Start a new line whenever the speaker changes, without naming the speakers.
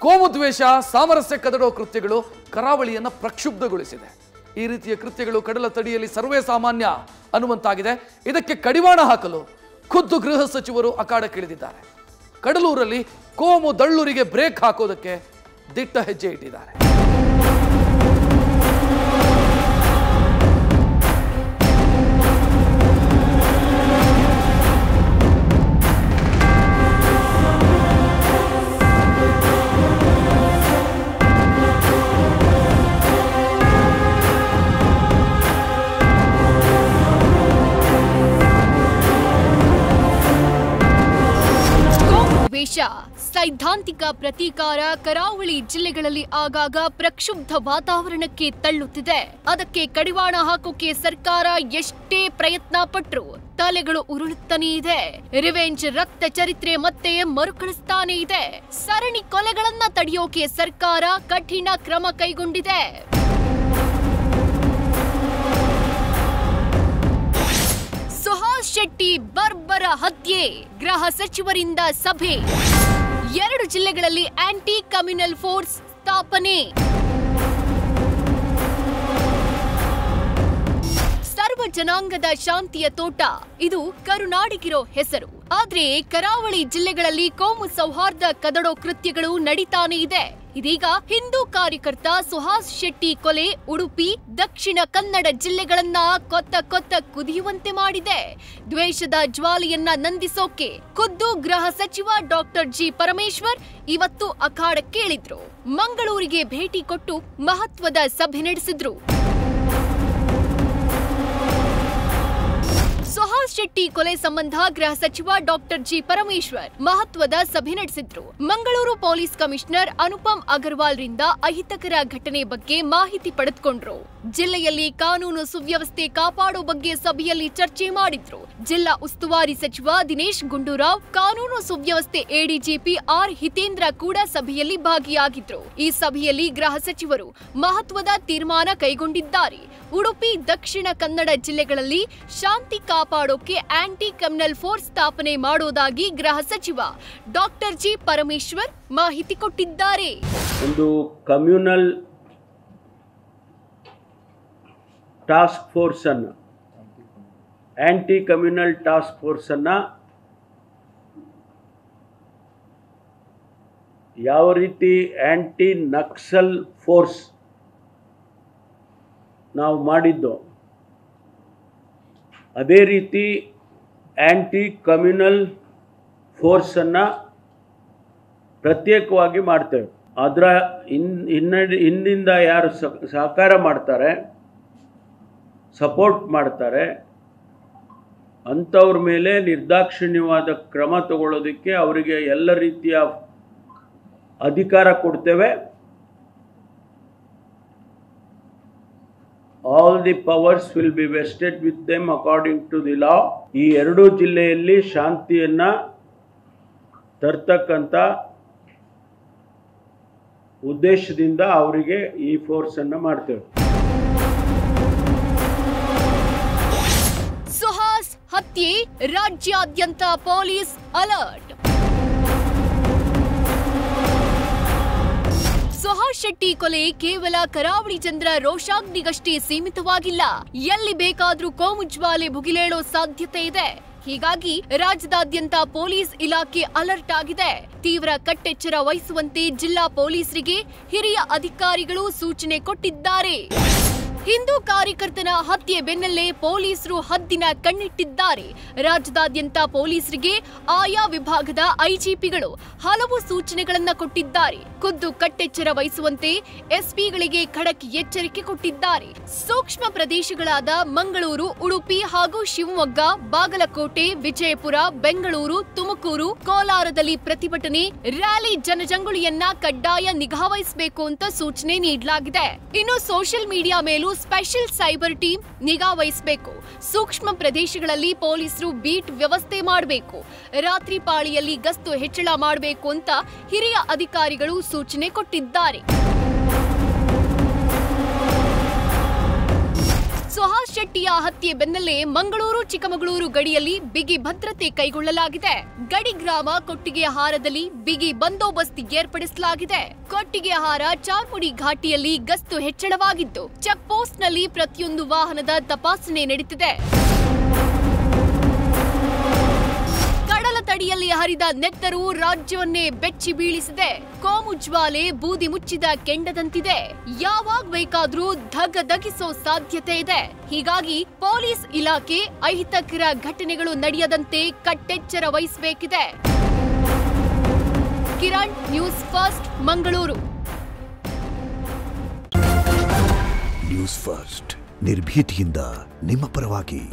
ಕೋಮುದ್ವೇಷ ಸಾಮರಸ್ಯ ಕದಡೋ ಕೃತ್ಯಗಳು ಕರಾವಳಿಯನ್ನು ಪ್ರಕ್ಷುಬ್ಧಗೊಳಿಸಿದೆ. ಈ ರೀತಿಯ ಕೃತ್ಯಗಳು ಕಡಲ ತಡಿಯಲ್ಲಿ ಸರ್ವೇ ಸಾಮಾನ್ಯ ಅನ್ನುವಂತಾಗಿದೆ. ಇದಕ್ಕೆ ಕಡಿವಾಣ ಹಾಕಲು ಖುದ್ದು ಗೃಹ ಸಚಿವರು ಅಖಾಡಕ್ಕಿಳಿದಿದ್ದಾರೆ. ಕಡಲೂರಲ್ಲಿ ಕೋಮು ದಳ್ಳೂರಿಗೆ ಬ್ರೇಕ್ ಹಾಕೋದಕ್ಕೆ ದಿಟ್ಟ ಹೆಜ್ಜೆ ಇಟ್ಟಿದ್ದಾರೆ.
ಸೈದ್ಧಾಂತಿಕ ಪ್ರತೀಕಾರ ಕರಾವಳಿ ಜಿಲ್ಲೆಗಳಲ್ಲಿ ಆಗಾಗ ಪ್ರಕ್ಷುಬ್ಧ ವಾತಾವರಣಕ್ಕೆ ತಳ್ಳುತ್ತಿದೆ. ಅದಕ್ಕೆ ಕಡಿವಾಣ ಹಾಕೋಕೆ ಸರ್ಕಾರ ಎಷ್ಟೇ ಪ್ರಯತ್ನ ಪಟ್ರು ತಲೆಗಳು ಉರುಳುತ್ತಾನೆ ಇದೆ. ರಿವೆಂಜ್ ರಕ್ತ ಚರಿತ್ರೆ ಮತ್ತೆ ಮರುಕಳಿಸ್ತಾನೆ ಇದೆ. ಸರಣಿ ಕೊಲೆಗಳನ್ನ ತಡೆಯೋಕೆ ಸರ್ಕಾರ ಕಠಿಣ ಕ್ರಮ ಕೈಗೊಂಡಿದೆ. ಸುಹಾಸ್ ಶೆಟ್ಟಿ ಬರ್ಬರ ಹತ್ಯೆ, ಗೃಹ ಸಚಿವರಿಂದ ಸಭೆ. 2 ಜಿಲ್ಲೆಗಳಲ್ಲಿ ಆಂಟಿ ಕಮ್ಯುನಲ್ ಫೋರ್ಸ್ ಸ್ಥಾಪನೆ. ಸರ್ವ ಜನಾಂಗದ ಶಾಂತಿಯ ತೋಟ, ಇದು ಕರುನಾಡಿಗಿರೋ ಹೆಸರು. ಆದ್ರೆ ಕರಾವಳಿ ಜಿಲ್ಲೆಗಳಲ್ಲಿ ಕೋಮು ಸೌಹಾರ್ದ ಕದಡೋ ಕೃತ್ಯಗಳು ನಡೀತಾನೆ ಇದೆ. ಇದೀಗ ಹಿಂದೂ ಕಾರ್ಯಕರ್ತ ಸುಹಾಸ್ ಶೆಟ್ಟಿ ಕೊಲೆ ಉಡುಪಿ, ದಕ್ಷಿಣ ಕನ್ನಡ ಜಿಲ್ಲೆಗಳನ್ನ ಕೊತ್ತ ಕುದಿಯುವಂತೆ ಮಾಡಿದೆ. ದ್ವೇಷದ ಜ್ವಾಲೆಯನ್ನ ನಂದಿಸೋಕೆ ಖುದ್ದು ಗೃಹ ಸಚಿವ ಡಾಕ್ಟರ್ ಜಿ ಪರಮೇಶ್ವರ್ ಇವತ್ತು ಅಖಾಡಕ್ಕೆ ಇಳಿದ್ರು. ಮಂಗಳೂರಿಗೆ ಭೇಟಿ ಕೊಟ್ಟು ಮಹತ್ವದ ಸಭೆ ನಡೆಸಿದ್ರು. ಸುಹಾಸ್ ಶೆಟ್ಟಿ ಕೊಲೆ ಸಂಬಂಧ ಗೃಹ ಸಚಿವ ಡಾಕ್ಟರ್ ಜಿ ಪರಮೇಶ್ವರ್ ಮಹತ್ವದ ಸಭೆ ನಡೆಸಿದ್ರು. ಮಂಗಳೂರು ಪೊಲೀಸ್ ಕಮಿಷನರ್ ಅನುಪಮ್ ಅಗರ್ವಾಲ್ ರಿಂದ ಅಹಿತಕರ ಘಟನೆ ಬಗ್ಗೆ ಮಾಹಿತಿ ಪಡೆದುಕೊಂಡ್ರು. ಜಿಲ್ಲೆಯಲ್ಲಿ ಕಾನೂನು ಸುವ್ಯವಸ್ಥೆ ಕಾಪಾಡೋ ಬಗ್ಗೆ ಸಭೆಯಲ್ಲಿ ಚರ್ಚೆ ಮಾಡಿದ್ರು. ಜಿಲ್ಲಾ ಉಸ್ತುವಾರಿ ಸಚಿವ ದಿನೇಶ್ ಗುಂಡೂರಾವ್, ಕಾನೂನು ಸುವ್ಯವಸ್ಥೆ ಎಡಿಜಿಪಿ ಆರ್ ಹಿತೇಂದ್ರ ಕೂಡ ಸಭೆಯಲ್ಲಿ ಭಾಗಿಯಾಗಿದ್ರು. ಈ ಸಭೆಯಲ್ಲಿ ಗೃಹ ಸಚಿವರು ಮಹತ್ವದ ತೀರ್ಮಾನ ಕೈಗೊಂಡಿದ್ದಾರೆ. ಉಡುಪಿ, ದಕ್ಷಿಣ ಕನ್ನಡ ಜಿಲ್ಲೆಗಳಲ್ಲಿ ಶಾಂತಿ ಕಾಪಾಡೋಕೆ ಆಂಟಿ ಕಮ್ಯುನಲ್ ಫೋರ್ಸ್ ಸ್ಥಾಪನೆ ಮಾಡೋದಾಗಿ ಗೃಹ ಸಚಿವ ಡಾಕ್ಟರ್ ಜಿ ಪರಮೇಶ್ವರ್ ಮಾಹಿತಿ ಕೊಟ್ಟಿದ್ದಾರೆ.
ಒಂದು ಕಮ್ಯುನಲ್ ಟಾಸ್ಕ್ ಫೋರ್ಸ್ ಅನ್ನು, ಆಂಟಿ ಕಮ್ಯುನಲ್ ಟಾಸ್ಕ್ ಫೋರ್ಸ್ ಅನ್ನ ಯಾವ ರೀತಿ ಆಂಟಿ ನಕ್ಸಲ್ ಫೋರ್ಸ್ ನಾವು ಮಾಡಿದ್ದು, ಅದೇ ರೀತಿ ಆಂಟಿ ಕಮ್ಯುನಲ್ ಫೋರ್ಸನ್ನು ಪ್ರತ್ಯೇಕವಾಗಿ ಮಾಡ್ತೇವೆ. ಅದರ ಹಿಂದಿಂದ ಯಾರು ಸಹಕಾರ ಮಾಡ್ತಾರೆ, ಸಪೋರ್ಟ್ ಮಾಡ್ತಾರೆ, ಅಂಥವ್ರ ಮೇಲೆ ನಿರ್ದಾಕ್ಷಿಣ್ಯವಾದ ಕ್ರಮ ತಗೊಳ್ಳೋದಕ್ಕೆ ಅವರಿಗೆ ಎಲ್ಲ ರೀತಿಯ ಅಧಿಕಾರ ಕೊಡ್ತೇವೆ. All the powers will be vested with them according to the law. ಈ 2 ಜಿಲ್ಲೆಯಲ್ಲಿ ಶಾಂತಿಯನ್ನ ತರ್ತಕ್ಕಂಥ ಉದ್ದೇಶದಿಂದ ಅವರಿಗೆ ಈ ಫೋರ್ಸ್ ಅನ್ನು ಮಾಡ್ತೇವೆ.
ಸುಹಾಸ್ ಹತ್ಯೆ, ರಾಜ್ಯಾದ್ಯಂತ ಪೊಲೀಸ್ ಅಲರ್ಟ್. ಸುಹಾಸ್ ಶೆಟ್ಟಿ ಕೊಲೆ ಕೇವಲ ಕರಾವಳಿ ಜನರ ರೋಷಾಗ್ನಿಗಷ್ಟೇ ಸೀಮಿತವಾಗಿಲ್ಲ. ಎಲ್ಲಿ ಬೇಕಾದ್ರೂ ಕೋಮು ಜ್ವಾಲೆ ಭುಗಿಲೇಳೋ ಸಾಧ್ಯತೆ ಇದೆ. ಹೀಗಾಗಿ ರಾಜ್ಯದಾದ್ಯಂತ ಪೊಲೀಸ್ ಇಲಾಖೆ ಅಲರ್ಟ್ ಆಗಿದೆ. ತೀವ್ರ ಕಟ್ಟೆಚ್ಚರ ವಹಿಸುವಂತೆ ಜಿಲ್ಲಾ ಪೊಲೀಸರಿಗೆ ಹಿರಿಯ ಅಧಿಕಾರಿಗಳು ಸೂಚನೆ ಕೊಟ್ಟಿದ್ದಾರೆ. ಹಿಂದೂ ಕಾರ್ಯಕರ್ತನ ಹತ್ಯೆ ಬೆನ್ನಲ್ಲೇ ಪೊಲೀಸರು ಹದ್ದಿನ ಕಣ್ಣಿಟ್ಟಿದ್ದಾರೆ. ರಾಜ್ಯದಾದ್ಯಂತ ಪೊಲೀಸರಿಗೆ ಆಯಾ ವಿಭಾಗದ ಐಜಿಪಿಗಳು ಹಲವು ಸೂಚನೆಗಳನ್ನ ಕೊಟ್ಟಿದ್ದಾರೆ. ಖುದ್ದು ಕಟ್ಟೆಚ್ಚರ ವಹಿಸುವಂತೆ ಎಸ್ಪಿಗಳಿಗೆ ಖಡಕ್ ಎಚ್ಚರಿಕೆ ಕೊಟ್ಟಿದ್ದಾರೆ. ಸೂಕ್ಷ್ಮ ಪ್ರದೇಶಗಳಾದ ಮಂಗಳೂರು, ಉಡುಪಿ ಹಾಗೂ ಶಿವಮೊಗ್ಗ, ಬಾಗಲಕೋಟೆ, ವಿಜಯಪುರ, ಬೆಂಗಳೂರು, ತುಮಕೂರು, ಕೋಲಾರದಲ್ಲಿ ಪ್ರತಿಭಟನೆ, ರ್ಯಾಲಿ, ಜನಜಂಗುಳಿಯನ್ನ ಕಡ್ಡಾಯ ನಿಗಾವಹಿಸಬೇಕು ಅಂತ ಸೂಚನೆ ನೀಡಲಾಗಿದೆ. ಇನ್ನು ಸೋಷಿಯಲ್ ಮೀಡಿಯಾ ಮೇಲೂ ಸ್ಪೆಷಲ್ ಸೈಬರ್ ಟೀಮ್ ನಿಗಾ ವಹಿಸಬೇಕು. ಸೂಕ್ಷ್ಮ ಪ್ರದೇಶಗಳಲ್ಲಿ ಪೊಲೀಸರು ಬೀಟ್ ವ್ಯವಸ್ಥೆ ಮಾಡಬೇಕು. ರಾತ್ರಿ ಪಾಳಿಯಲ್ಲಿ ಗಸ್ತು ಹೆಚ್ಚಳ ಮಾಡಬೇಕು ಅಂತ ಹಿರಿಯ ಅಧಿಕಾರಿಗಳು ಸೂಚನೆ ಕೊಟ್ಟಿದ್ದಾರೆ. ಸುಹಾಸ್ ಶೆಟ್ಟಿಯ ಹತ್ಯೆ ಬೆನ್ನಲ್ಲೇ ಮಂಗಳೂರು ಚಿಕ್ಕಮಗಳೂರು ಗಡಿಯಲ್ಲಿ ಬಿಗಿ ಭದ್ರತೆ ಕೈಗೊಳ್ಳಲಾಗಿದೆ. ಗಡಿ ಗ್ರಾಮ ಕೊಟ್ಟಿಗೆಹಾರದಲ್ಲಿ ಬಿಗಿ ಬಂದೋಬಸ್ತ್ ಏರ್ಪಡಿಸಲಾಗಿದೆ. ಕೊಟ್ಟಿಗೆಹಾರ ಚಾರ್ಮುಡಿ ಘಾಟಿಯಲ್ಲಿ ಗಸ್ತು ಹೆಚ್ಚಳವಾಗಿದ್ದು ಚೆಕ್ ಪೋಸ್ಟ್ನಲ್ಲಿ ಪ್ರತಿಯೊಂದು ವಾಹನದ ತಪಾಸಣೆ ನಡೆಯುತ್ತಿದೆ. ಕಡಲ ತಡಿಯಲ್ಲಿ ಹರಿದ ನೆತ್ತರು ರಾಜ್ಯವನ್ನೇ ಬೆಚ್ಚಿ ಬೀಳಿಸಿದೆ. ಕೋಮು ಜ್ವಾಲೆ ಬೂದಿ ಮುಚ್ಚಿದ ಕೆಂಡದಂತಿದೆ. ಯಾವಾಗ ಬೇಕಾದ್ರೂ ಧಗಧಗಿಸೋ ಸಾಧ್ಯತೆ ಇದೆ. ಹೀಗಾಗಿ ಪೊಲೀಸ್ ಇಲಾಖೆ ಅಹಿತಕರ ಘಟನೆಗಳು ನಡೆಯದಂತೆ ಕಟ್ಟೆಚ್ಚರ ವಹಿಸಬೇಕಿದೆ. Kiran, news first, Mangaluru.
News first ನಿರ್ಭೀತಿಯಿಂದ ನಿಮ್ಮ ಪರವಾಗಿ.